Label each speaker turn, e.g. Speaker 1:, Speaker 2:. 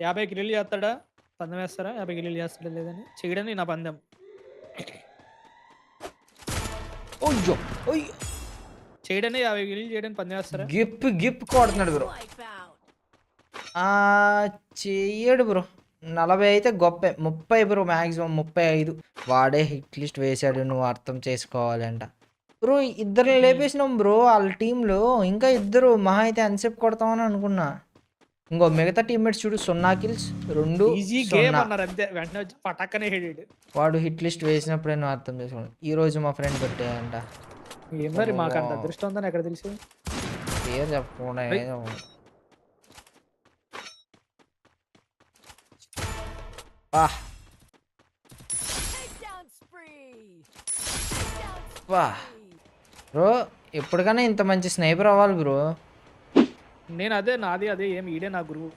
Speaker 1: 50 కిల్లులు చేస్తాడా? పందెం వేస్తారా? 50 కిల్లులు చేస్తాడా లేదని? చేయడని నా పందెం.
Speaker 2: అయ్యో! అయ్యో!
Speaker 1: చేయడని 50 కిల్లులు చేయడానికి పందెం వేస్తారా?
Speaker 2: గిప్ కొడుతున్నాడు బ్రో. చెయ్యడు బ్రో. 40 అయితే గొప్పే. 30 బ్రో మాక్సిమం 35. వాడే హిట్ లిస్ట్ వేసాడు. నువ్వు అర్థం చేసుకోవాలంట. బ్రో ఇద్దరిని లేపేసినాం బ్రో ఆళ్ళ టీమ్‌లో. ఇంకా ఇద్దరు మహా అయితే ఎంతసేపు కొడతామని అనుకున్నా. ఇంకో మిగతా టీమ్‌మేట్స్ చూడు 0 కిల్స్ 2,
Speaker 1: ఈజీ గేమ్
Speaker 2: 0.
Speaker 1: అన్నారు అంతే. వెంటనే వచ్చి పటక్కనే హెడేడు.
Speaker 2: వాడు హిట్ లిస్ట్ వేసినప్పుడే నువ్వు అర్థం చేసుకోవాలి. ఈరోజు మా ఫ్రెండ్ బర్త్‌డే అంట.
Speaker 1: ఏం మరి మాకంత
Speaker 2: ఓహ్!
Speaker 1: అదృష్టం ఉందని ఎక్కడ తెలుసు?
Speaker 2: పేరు చెప్పకుండా
Speaker 1: అయ్!
Speaker 2: ఏదో అబ్బా! అబ్బా! బ్రో ఎప్పటికైనా ఇంత మంచి స్నైపర్ అవ్వాలి బ్రో.
Speaker 1: నేను అదే నాది అదే ఏమి ఈడే నా గురువు.